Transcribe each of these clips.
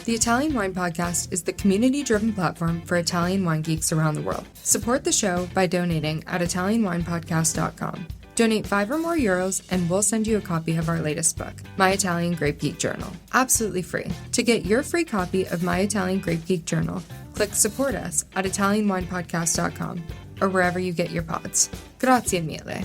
The Italian Wine Podcast is the community-driven platform for Italian wine geeks around the world. Support the show by donating at ItalianWinepodcast.com. Donate €5 or more and we'll send you a copy of our latest book, My Italian Grape Geek Journal, absolutely free. To get your free copy of My Italian Grape Geek Journal, click Support Us at ItalianWinepodcast.com or wherever you get your pods. Grazie mille.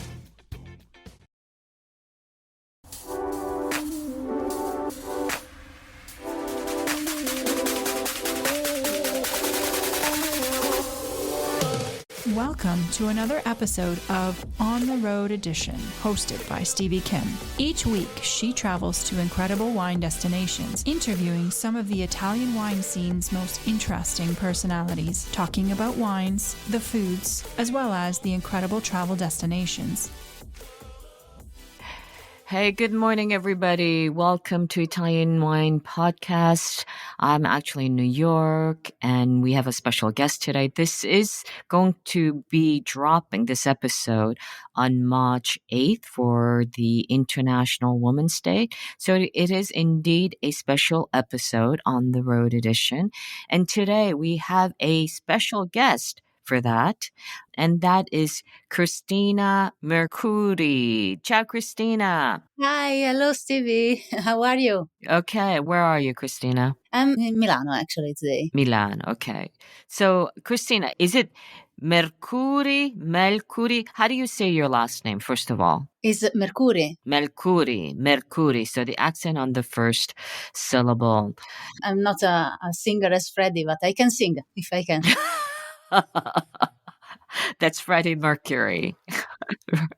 Welcome to another episode of On the Road Edition, hosted by Stevie Kim. Each week, she travels to incredible wine destinations, interviewing some of the Italian wine scene's most interesting personalities, talking about wines, the foods, as well as the incredible travel destinations. Hey, good morning, everybody. Welcome to Italian Wine Podcast. I'm actually in New York, and we have a special guest today. This is going to be dropping this episode on March 8th for the International Women's Day. So it is indeed a special episode on the Road Edition. And today we have a special guest for that, and that is Cristina Mercuri. Ciao, Cristina. Hi, hello, Stevie. How are you? Okay, where are you, Cristina? I'm in Milano, actually, today. Milan, okay. So, Cristina, is it Mercuri? How do you say your last name, first of all? It's Mercuri. Mercuri. So the accent on the first syllable. I'm not a singer as Freddie, but I can sing if I can. That's Freddie Mercury.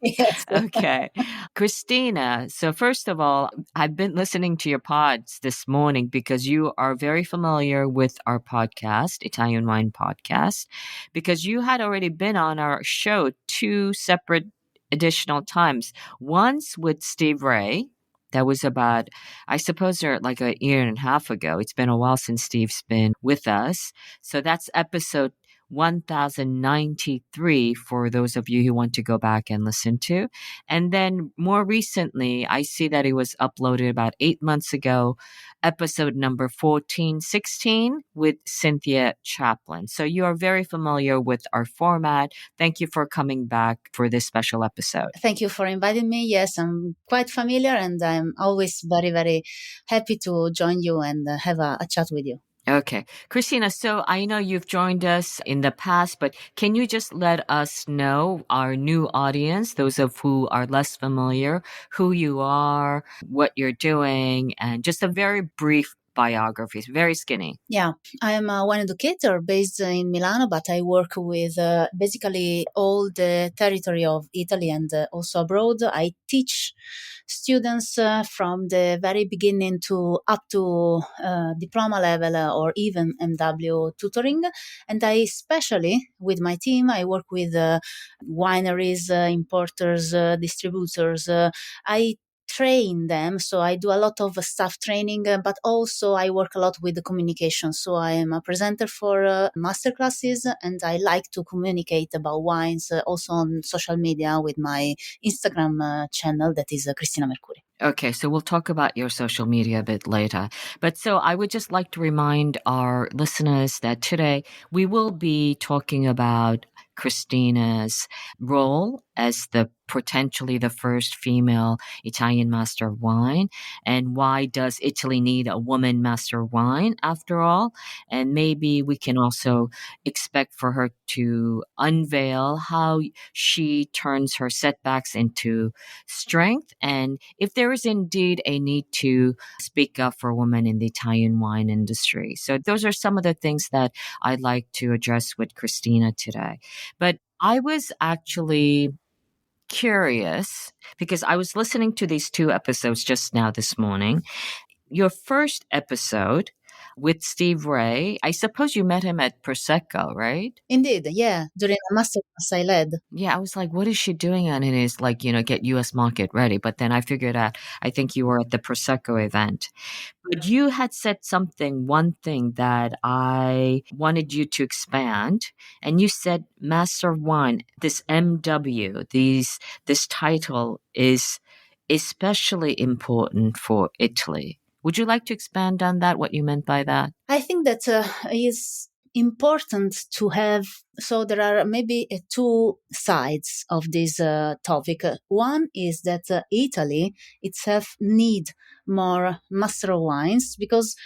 Yes. Okay. Cristina, so first of all, I've been listening to your pods this morning because you are very familiar with our podcast, Italian Wine Podcast, because you had already been on our show 2 separate additional times. Once with Steve Ray. That was about, I suppose, like a year and a half ago. It's been a while since Steve's been with us. So that's episode 1093 for those of you who want to go back and listen to. And then more recently, I see that it was uploaded about 8 months ago, episode number 1416 with Cynthia Chaplin. So you are very familiar with our format. Thank you for coming back for this special episode. Thank you for inviting me. Yes, I'm quite familiar and I'm always very, very happy to join you and have a chat with you. Okay. Cristina, so I know you've joined us in the past, but can you just let us know, our new audience, those of who are less familiar, who you are, what you're doing, and just a very brief biography, very skinny. Yeah, I am a wine educator based in Milano, but I work with basically all the territory of Italy and also abroad. I teach students from the very beginning to up to diploma level or even MW tutoring. And I especially, with my team, I work with wineries, importers, distributors. I train them, so I do a lot of staff training, but also I work a lot with the communication. So I am a presenter for master classes, and I like to communicate about wines also on social media with my Instagram channel that is Cristina Mercuri. Okay, so we'll talk about your social media a bit later. But so I would just like to remind our listeners that today we will be talking about Cristina's role as potentially the first female Italian Master of Wine, and why does Italy need a woman Master of Wine after all? And maybe we can also expect for her to unveil how she turns her setbacks into strength, and if there is indeed a need to speak up for women in the Italian wine industry. So those are some of the things that I'd like to address with Cristina today. But I was actually curious because I was listening to these 2 episodes just now this morning. Your first episode with Steve Ray, I suppose you met him at Prosecco, right? Indeed, yeah. During a master class I led. Yeah, I was like, what is she doing? And it is like, get US market ready. But then I figured out, I think you were at the Prosecco event. But you had said one thing that I wanted you to expand. And you said Master of Wine, this MW, this title is especially important for Italy. Would you like to expand on that, what you meant by that? I think that is important to have. So there are maybe two sides of this topic. One is that Italy itself need more master of wines because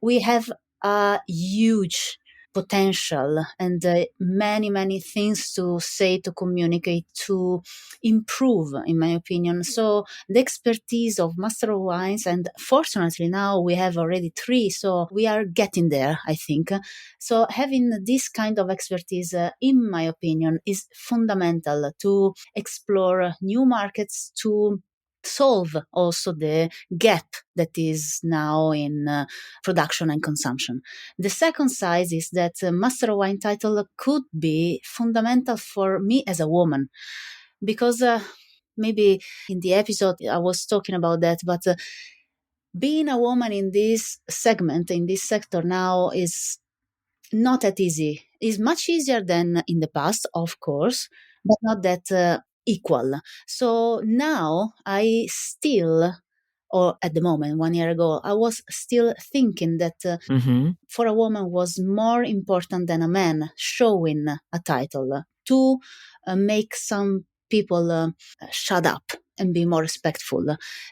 we have a huge potential and many things to say, to communicate, to improve, in my opinion. So the expertise of master of wines, and fortunately now we have already three, so we are getting there, I think. So having this kind of expertise, in my opinion, is fundamental to explore new markets, to solve also the gap that is now in production and consumption. The second side is that Master of Wine title could be fundamental for me as a woman, because maybe in the episode I was talking about that, but being a woman in this segment, in this sector now, is not that easy. It's much easier than in the past, of course, but not that equal. So now I still, or at the moment, 1 year ago, I was still thinking that Mm-hmm. for a woman was more important than a man showing a title to make some people shut up and be more respectful.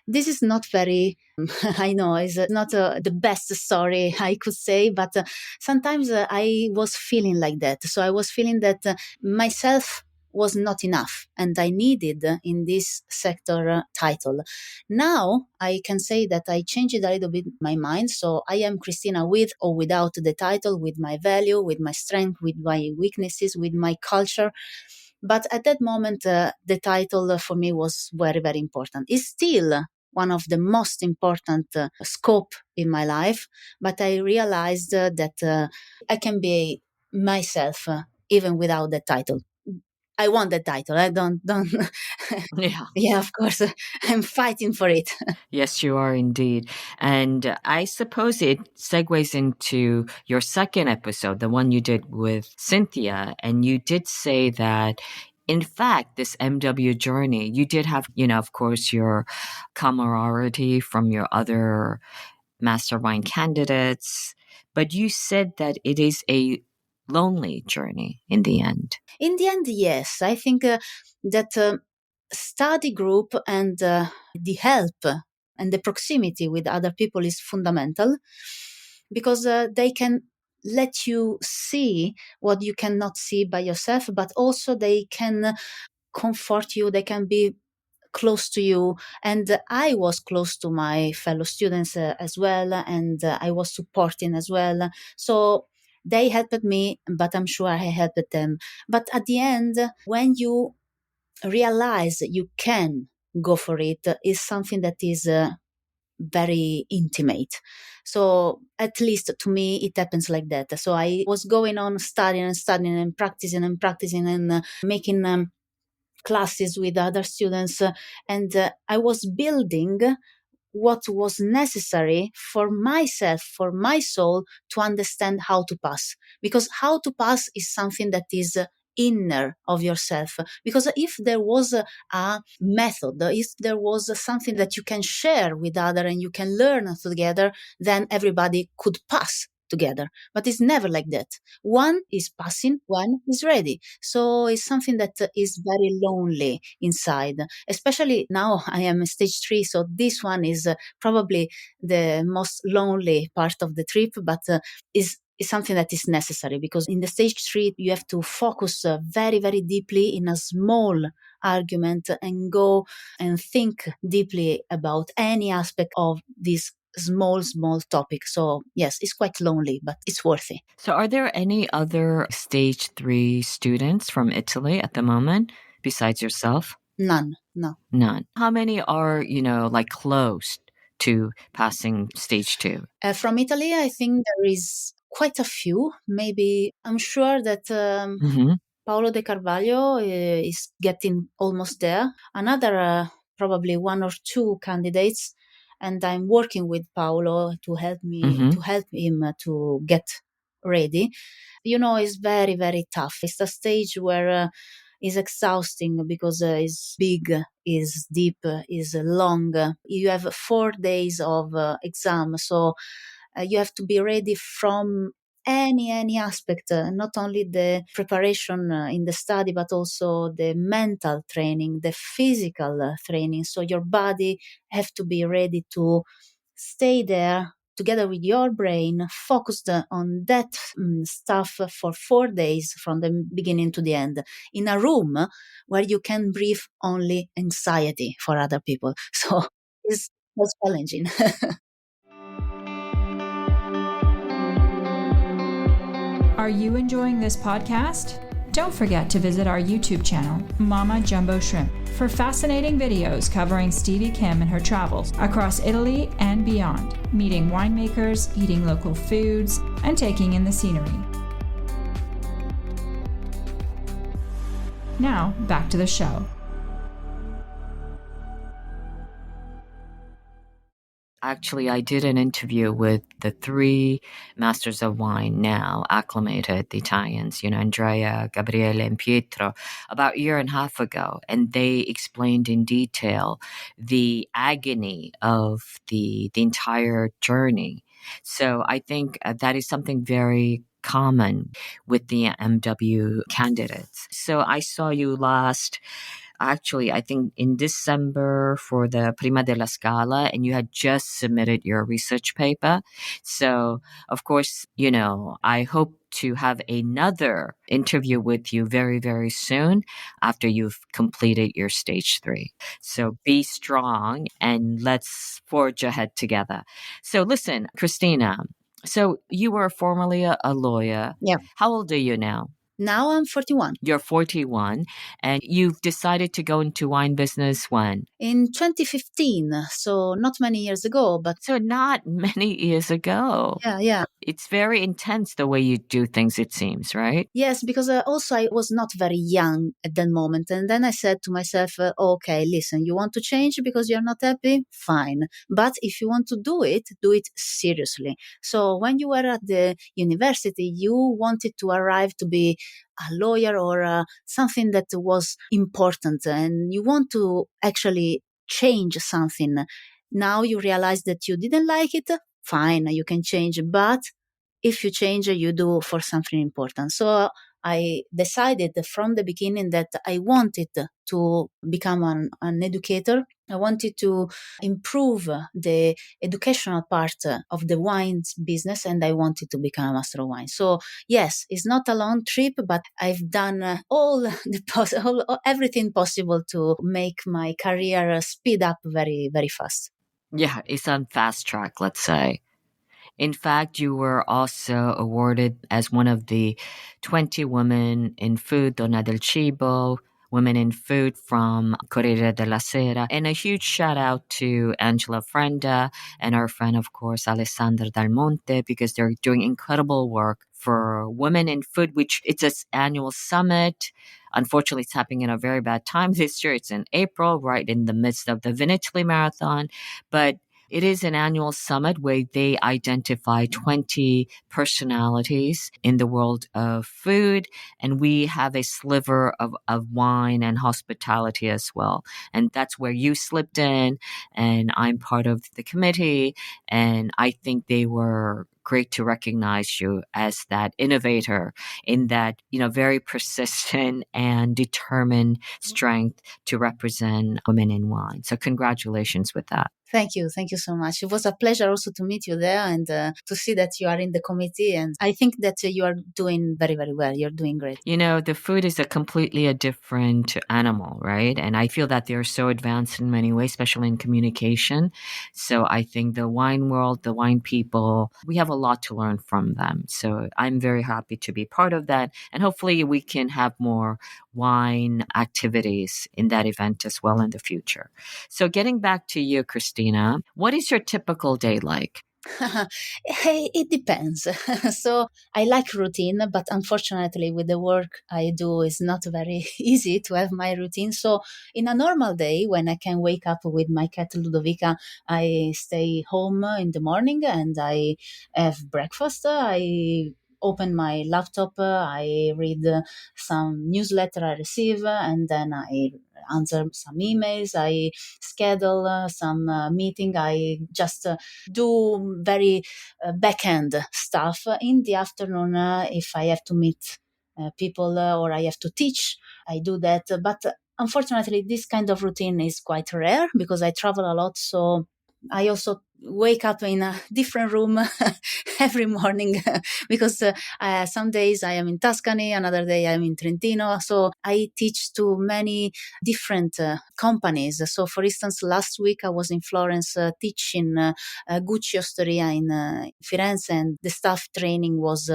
This is not very, I know, it's not the best story I could say, but sometimes I was feeling like that. So I was feeling that myself was not enough and I needed in this sector title. Now I can say that I changed a little bit my mind. So I am Cristina with or without the title, with my value, with my strength, with my weaknesses, with my culture. But at that moment, the title for me was very important. It's still one of the most important scope in my life. But I realized that I can be myself even without the title. I want the title. I don't. Yeah. Yeah, of course. I'm fighting for it. Yes, you are indeed. And I suppose it segues into your second episode, the one you did with Cynthia. And you did say that, in fact, this MW journey, you did have, of course, your camaraderie from your other master wine candidates, but you said that it is a lonely journey in the end. In the end, yes. I think that study group and the help and the proximity with other people is fundamental, because they can let you see what you cannot see by yourself, but also they can comfort you, they can be close to you. And I was close to my fellow students as well, and I was supporting as well. So they helped me, but I'm sure I helped them. But at the end, when you realize you can go for it, is something that is very intimate. So at least to me, it happens like that. So I was going on studying and studying and practicing and making classes with other students, and I was building what was necessary for myself, for my soul, to understand how to pass. Because how to pass is something that is inner of yourself. Because if there was a method, if there was something that you can share with other and you can learn together, then everybody could pass together. But it's never like that. One is passing, one is ready. So it's something that is very lonely inside, especially now I am stage 3. So this one is probably the most lonely part of the trip, but is something that is necessary, because in the stage 3 you have to focus very deeply in a small argument and go and think deeply about any aspect of this small topic. So yes, it's quite lonely, but it's worth it. So are there any other stage 3 students from Italy at the moment besides yourself? None, no. None. How many are, like close to passing stage 2? From Italy, I think there is quite a few. Maybe I'm sure that Mm-hmm. Paolo De Carvalho is getting almost there. Another probably one or two candidates, and I'm working with Paolo to help Mm-hmm. him to get ready. It's very tough. It's a stage where is exhausting because it's big, is deep, is long. You have 4 days of exam, so you have to be ready from any aspect, not only the preparation in the study, but also the mental training, the physical training. So your body have to be ready to stay there together with your brain, focused on that stuff for 4 days from the beginning to the end, in a room where you can breathe only anxiety for other people. So it's challenging. Are you enjoying this podcast? Don't forget to visit our YouTube channel, Mama Jumbo Shrimp, for fascinating videos covering Stevie Kim and her travels across Italy and beyond, meeting winemakers, eating local foods, and taking in the scenery. Now, back to the show. Actually, I did an interview with the 3 masters of wine now, acclimated Italians, Andrea, Gabriele, and Pietro, about a year and a half ago. And they explained in detail the agony of the entire journey. So I think that is something very common with the MW candidates. So I saw you actually, I think in December for the Prima della Scala, and you had just submitted your research paper. So, of course, I hope to have another interview with you very, very soon after you've completed your stage 3. So be strong and let's forge ahead together. So listen, Cristina, so you were formerly a lawyer. Yeah. How old are you now? Now I'm 41. You're 41, and you've decided to go into wine business when? In 2015, so not many years ago, but... So not many years ago. Yeah. It's very intense the way you do things, it seems, right? Yes, because also I was not very young at that moment. And then I said to myself, okay, listen, you want to change because you're not happy? Fine. But if you want to do it seriously. So when you were at the university, you wanted to arrive to be a lawyer or something that was important, and you want to actually change something. Now you realize that you didn't like it. Fine, you can change, but if you change, you do for something important. So I decided from the beginning that I wanted to become an educator. I wanted to improve the educational part of the wines business, and I wanted to become a master of wine. So yes, it's not a long trip, but I've done everything possible to make my career speed up very, very fast. Yeah, it's on fast track, let's say. In fact, you were also awarded as one of the 20 women in food, Donna del Cibo, women in food from Corriere della Sera. And a huge shout out to Angela Frenda and our friend, of course, Alessandra Dal Monte, because they're doing incredible work for women in food, which it's an annual summit. Unfortunately, it's happening in a very bad time this year. It's in April, right in the midst of the Vinitaly Marathon. But it is an annual summit where they identify 20 personalities in the world of food, and we have a sliver of wine and hospitality as well. And that's where you slipped in, and I'm part of the committee, and I think they were great to recognize you as that innovator in that, very persistent and determined strength to represent women in wine. So congratulations with that. Thank you. Thank you so much. It was a pleasure also to meet you there and to see that you are in the committee. And I think that you are doing very, very well. You're doing great. The food is a different animal, right? And I feel that they're so advanced in many ways, especially in communication. So I think the wine world, the wine people, we have a lot to learn from them. So I'm very happy to be part of that. And hopefully we can have more wine activities in that event as well in the future. So getting back to you, Cristina, what is your typical day like? Hey, it depends. So I like routine, but unfortunately with the work I do, it's not very easy to have my routine. So in a normal day, when I can wake up with my cat Ludovica, I stay home in the morning and I have breakfast. I open my laptop, I read some newsletter I receive, and then I answer some emails, I schedule some meeting, I just do very back-end stuff. In the afternoon, if I have to meet people or I have to teach, I do that. But unfortunately, this kind of routine is quite rare because I travel a lot. So I also wake up in a different room every morning because some days I am in Tuscany, another day I'm in Trentino. So I teach to many different companies. So, for instance, last week I was in Florence teaching Gucci Osteria in Firenze, and the staff training was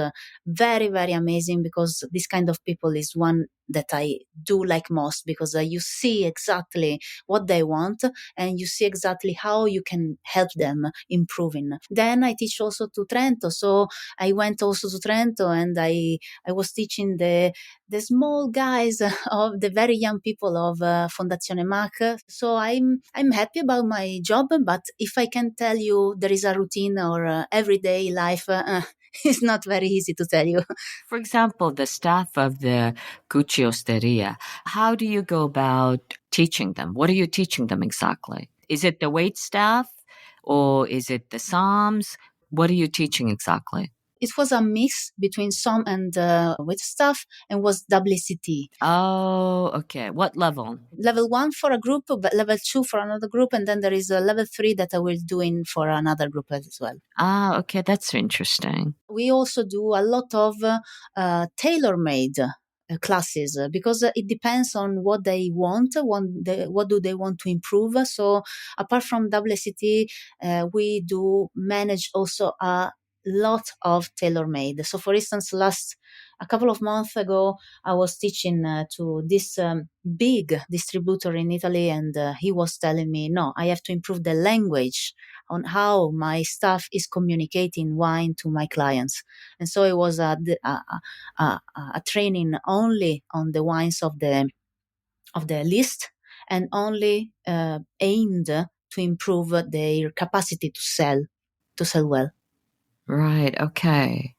very, very amazing because this kind of people is one that I do like most because you see exactly what they want and you see exactly how you can help them improving. Then I teach also to Trento. So I went also to Trento and I was teaching the small guys of the very young people of Fondazione MAC. So I'm happy about my job, but if I can tell you there is a routine or everyday life, it's not very easy to tell you. For example, the staff of the Gucci Osteria, how do you go about teaching them? What are you teaching them exactly? Is it the wait staff or is it the Psalms? What are you teaching exactly? It was a mix between some and with staff and was WSET. Oh, okay. What level? Level 1 for a group, but level 2 for another group, and then there is a level 3 that I will do in for another group as well. Ah, okay. That's interesting. We also do a lot of tailor-made classes because it depends on what they want, what do they want to improve. So apart from WSET, we do manage also a lot of tailor-made. So for instance, a couple of months ago, I was teaching to this big distributor in Italy, and he was telling me, no, I have to improve the language on how my staff is communicating wine to my clients. And so it was a training only on the wines of the list and only aimed to improve their capacity to sell well. Right. Okay.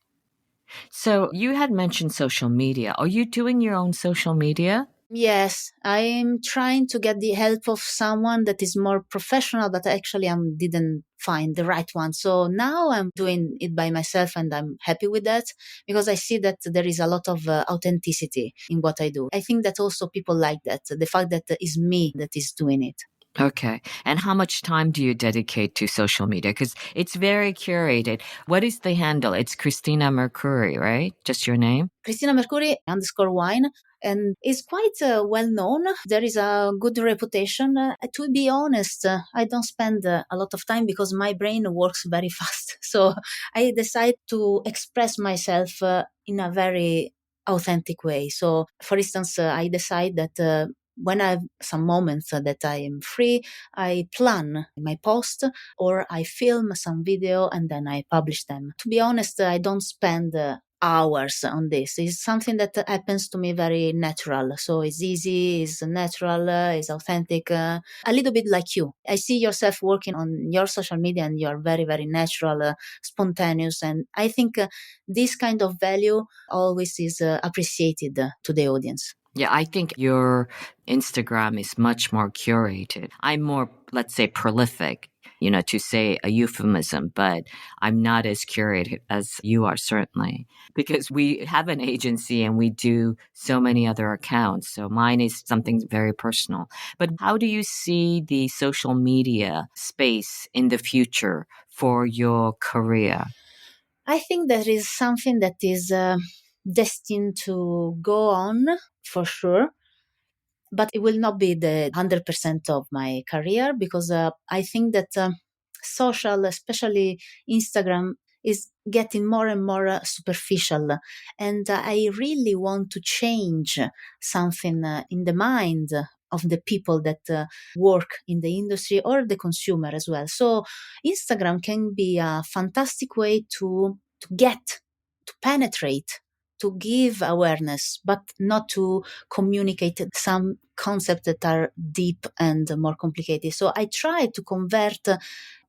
So you had mentioned social media. Are you doing your own social media? Yes, I'm trying to get the help of someone that is more professional, but actually I didn't find the right one. So now I'm doing it by myself and I'm happy with that because I see that there is a lot of authenticity in what I do. I think that also people like that, the fact that it's me that is doing it. Okay. And how much time do you dedicate to social media? Because it's very curated. What is the handle? It's Cristina Mercuri, right? Just your name? Cristina Mercuri _wine, and is quite well known. There is a good reputation. To be honest, I don't spend a lot of time because my brain works very fast. So I decide to express myself in a very authentic way. So, for instance, I decide that when I have some moments that I am free, I plan my post or I film some video and then I publish them. To be honest, I don't spend hours on this. It's something that happens to me very natural. So it's easy, it's natural, it's authentic, a little bit like you. I see yourself working on your social media and you're very, very natural, spontaneous. And I think this kind of value always is appreciated to the audience. Yeah, I think your Instagram is much more curated. I'm more, let's say, prolific, to say a euphemism, but I'm not as curated as you are, certainly, because we have an agency and we do so many other accounts. So mine is something very personal. But how do you see the social media space in the future for your career? I think that is something that is destined to go on for sure. But it will not be the 100% of my career because I think that social, especially Instagram, is getting more and more superficial. And I really want to change something in the mind of the people that work in the industry or the consumer as well. So Instagram can be a fantastic way to penetrate, to give awareness, but not to communicate some concepts that are deep and more complicated. So I try to convert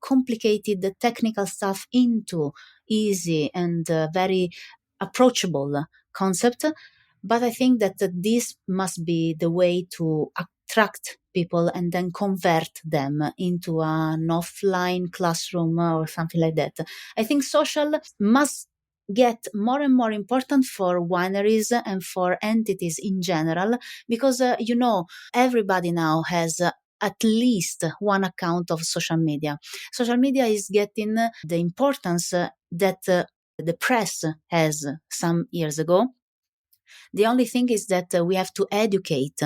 complicated technical stuff into easy and very approachable concept. But I think that this must be the way to attract people and then convert them into an offline classroom or something like that. I think social must get more and more important for wineries and for entities in general, because everybody now has at least one account of social media. Social media is getting the importance that the press has some years ago. The only thing is that we have to educate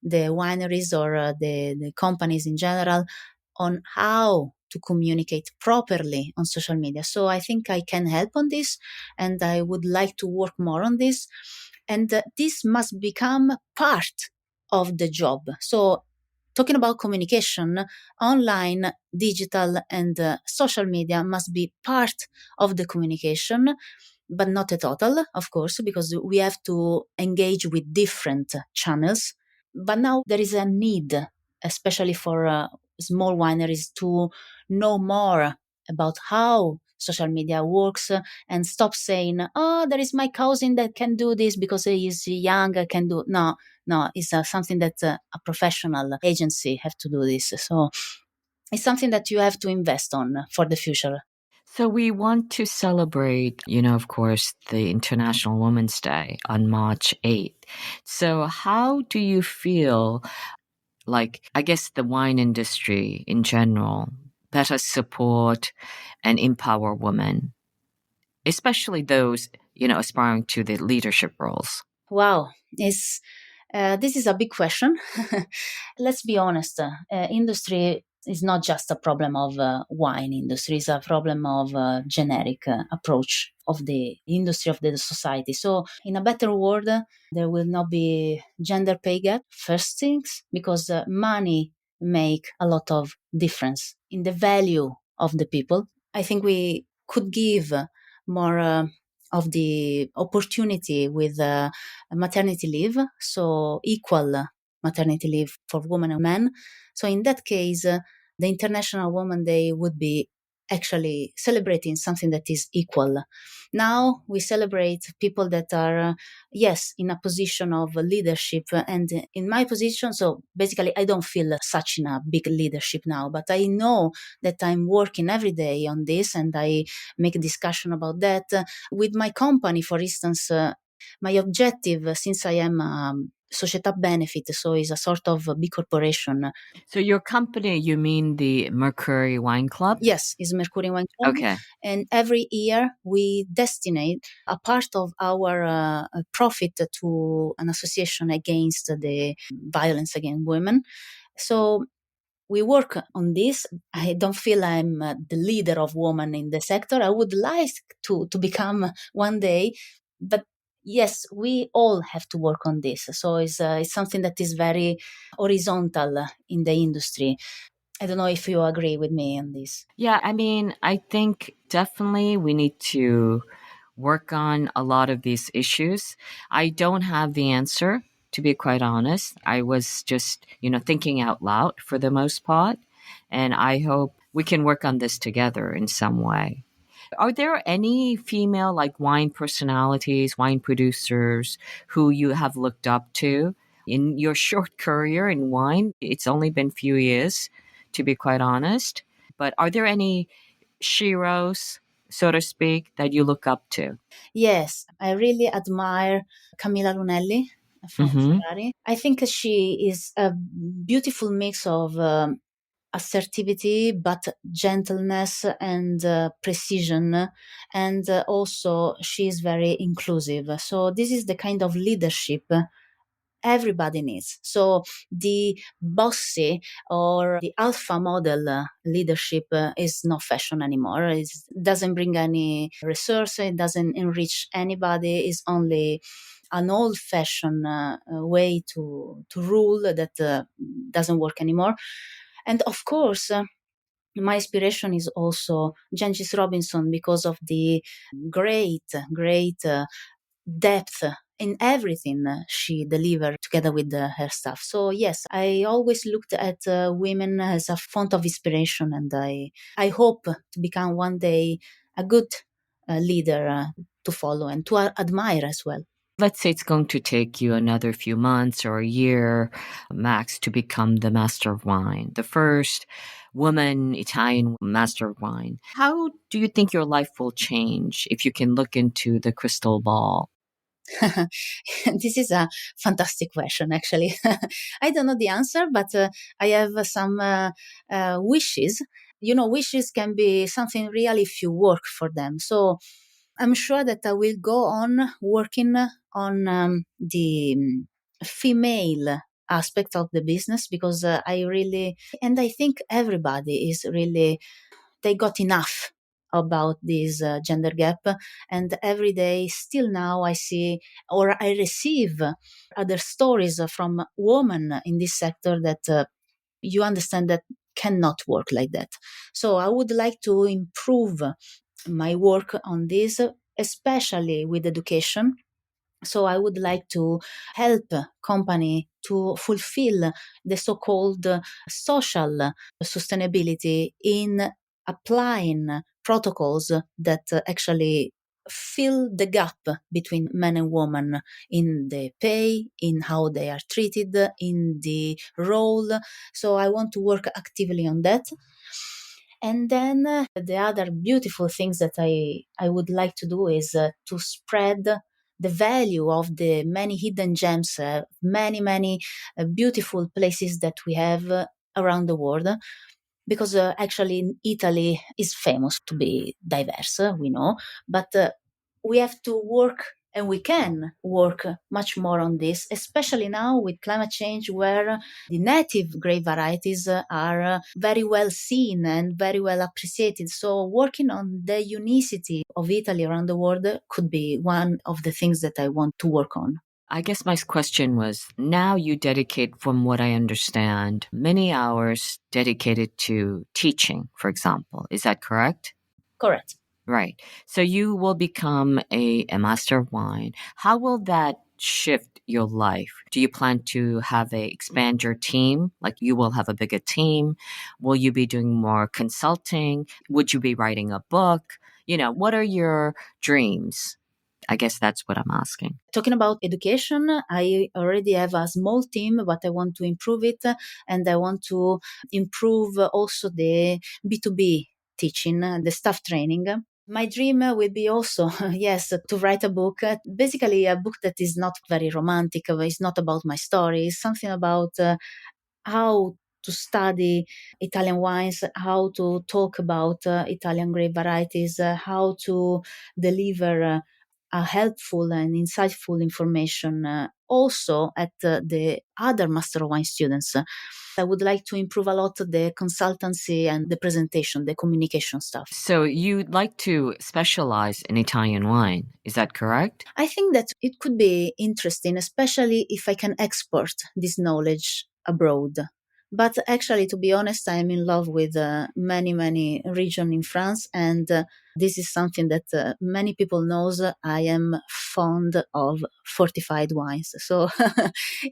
the wineries or the companies in general on how to communicate properly on social media. So I think I can help on this, and I would like to work more on this. And this must become part of the job. So talking about communication, online, digital, and social media must be part of the communication, but not a total, of course, because we have to engage with different channels. But now there is a need, especially for small wineries, to know more about how social media works and stop saying, oh, there is my cousin that can do this because he is young, can do. No, it's something that a professional agency have to do this. So it's something that you have to invest on for the future. So we want to celebrate, of course, the International Women's Day on March 8th. So how do you feel like, I guess, the wine industry in general better support and empower women, especially those, aspiring to the leadership roles? Wow, this is a big question. Let's be honest. Industry is not just a problem of wine industry; it's a problem of generic approach of the industry of the society. So, in a better world, there will not be gender pay gap. First things, because money make a lot of difference in the value of the people. I think we could give more of the opportunity with maternity leave, so equal maternity leave for women and men. So in that case, the International Women's Day would be actually celebrating something that is equal. Now we celebrate people that are, yes, in a position of leadership. And in my position, so basically, I don't feel such in a big leadership now, but I know that I'm working every day on this and I make a discussion about that. With my company, for instance, my objective, since I am società benefit, so is a sort of a big corporation. So your company, you mean the Mercuri Wine Club? Yes, is Mercuri Wine Club. Okay. And every year we destinate a part of our profit to an association against the violence against women. So we work on this. I don't feel I'm the leader of women in the sector. I would like to become one day, but yes, we all have to work on this. So it's something that is very horizontal in the industry. I don't know if you agree with me on this. Yeah, I mean, I think definitely we need to work on a lot of these issues. I don't have the answer, to be quite honest. I was just, thinking out loud for the most part. And I hope we can work on this together in some way. Are there any female like wine personalities, wine producers who you have looked up to in your short career in wine? It's only been a few years, to be quite honest. But are there any sheroes, so to speak, that you look up to? Yes, I really admire Camilla Lunelli from Mm-hmm. Ferrari. I think she is a beautiful mix of assertivity, but gentleness and precision. And also, she is very inclusive. So, this is the kind of leadership everybody needs. So the bossy or the alpha model leadership is not fashion anymore. It doesn't bring any resource. It doesn't enrich anybody. It's only an old-fashioned way to rule that doesn't work anymore. And of course, my inspiration is also Gengis Robinson because of the great depth in everything she delivered together with her staff. So yes, I always looked at women as a font of inspiration, and I hope to become one day a good leader to follow and to admire as well. Let's say it's going to take you another few months or a year max to become the Master of Wine, the first woman Italian Master of Wine. How do you think your life will change if you can look into the crystal ball? This is a fantastic question, actually. I don't know the answer, but I have some wishes. Wishes can be something real if you work for them. So I'm sure that I will go on working on the female aspect of the business, because I think everybody is really, they got enough about this gender gap. And every day, still now, I see or I receive other stories from women in this sector that you understand that cannot work like that. So I would like to improve my work on this, especially with education. So I would like to help company to fulfill the so-called social sustainability in applying protocols that actually fill the gap between men and women in the pay, in how they are treated, in the role. So I want to work actively on that. And then the other beautiful things that I would like to do is to spread the value of the many hidden gems, many beautiful places that we have around the world. Because actually, Italy is famous to be diverse, we know, but we have to work, and we can work much more on this, especially now with climate change, where the native grape varieties are very well seen and very well appreciated. So working on the unicity of Italy around the world could be one of the things that I want to work on. I guess my question was, now you dedicate, from what I understand, many hours dedicated to teaching, for example. Is that correct? Correct. Right. So you will become a Master of Wine. How will that shift your life? Do you plan to expand your team? Like, you will have a bigger team? Will you be doing more consulting? Would you be writing a book? What are your dreams? I guess that's what I'm asking. Talking about education, I already have a small team, but I want to improve it. And I want to improve also the B2B teaching, the staff training. My dream will be also, yes, to write a book, basically a book that is not very romantic. It's not about my story. It's something about how to study Italian wines, how to talk about Italian grape varieties, how to deliver a helpful and insightful information also at the other Master of Wine students. I would like to improve a lot the consultancy and the presentation, the communication stuff. So you'd like to specialize in Italian wine, is that correct? I think that it could be interesting, especially if I can export this knowledge abroad. But actually, to be honest, I am in love with many regions in France, and this is something that many people knows. I am fond of fortified wines, so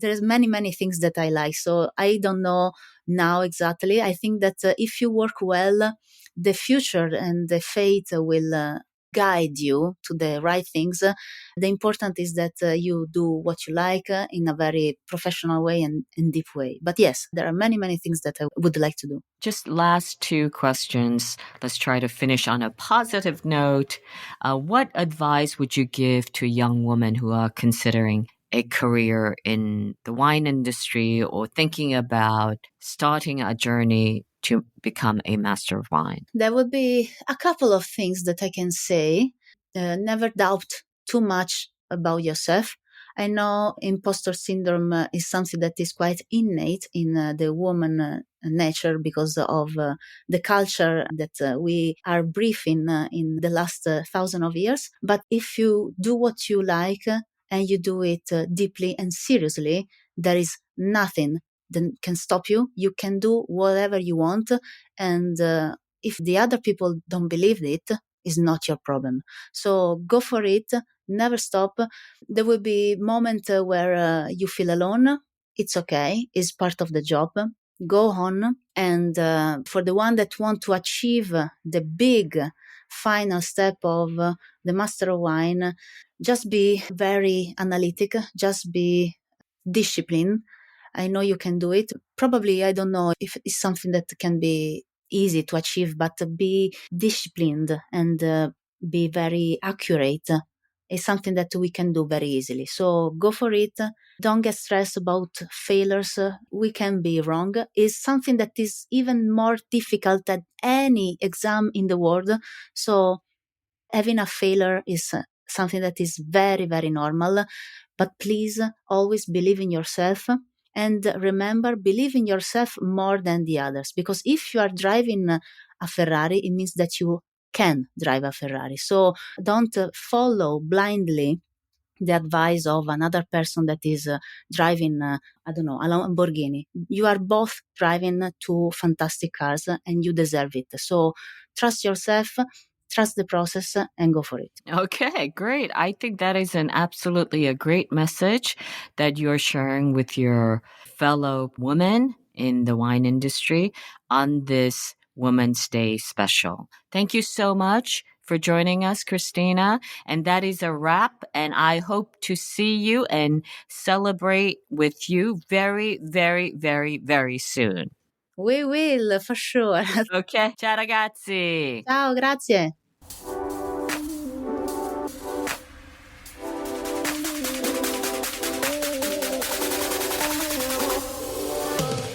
there's many things that I like. So I don't know now exactly. I think that if you work well, the future and the fate will guide you to the right things. The important is that you do what you like in a very professional way and deep way. But yes, there are many things that I would like to do. Just last two questions. Let's try to finish on a positive note. What advice would you give to young women who are considering a career in the wine industry or thinking about starting a journey to become a Master of Wine? There would be a couple of things that I can say. Never doubt too much about yourself. I know imposter syndrome is something that is quite innate in the woman nature because of the culture that we are briefing in the last 1,000 of years. But if you do what you like and you do it deeply and seriously, there is nothing that can stop you. You can do whatever you want. And if the other people don't believe it, is not your problem. So go for it. Never stop. There will be moments where you feel alone. It's okay. It's part of the job. Go on. And for the one that want to achieve the big final step of the Master of Wine, just be very analytic, just be disciplined. I know you can do it. Probably, I don't know if it's something that can be easy to achieve, but be disciplined and be very accurate is something that we can do very easily. So go for it. Don't get stressed about failures. We can be wrong. It's something that is even more difficult than any exam in the world. So having a failure is something that is very, very normal. But please always believe in yourself. And remember, believe in yourself more than the others. Because if you are driving a Ferrari, it means that you can drive a Ferrari. So don't follow blindly the advice of another person that is driving, I don't know, a Lamborghini. You are both driving two fantastic cars and you deserve it. So trust yourself, trust the process, and go for it. Okay, great. I think that is absolutely a great message that you're sharing with your fellow women in the wine industry on this Women's Day special. Thank you so much for joining us, Cristina. And that is a wrap. And I hope to see you and celebrate with you very, very, very, very soon. We will, for sure. Okay. Ciao, ragazzi. Ciao, grazie.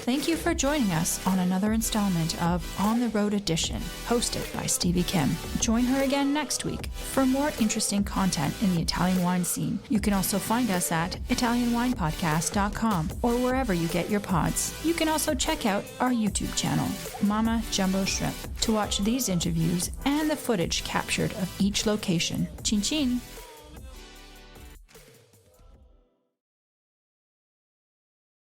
Thank you for joining us on another installment of On the Road Edition, hosted by Stevie Kim. Join her again next week for more interesting content in the Italian wine scene. You can also find us at ItalianWinePodcast.com or wherever you get your pods. You can also check out our YouTube channel, Mama Jumbo Shrimp, to watch these interviews and the footage captured of each location. Chin chin!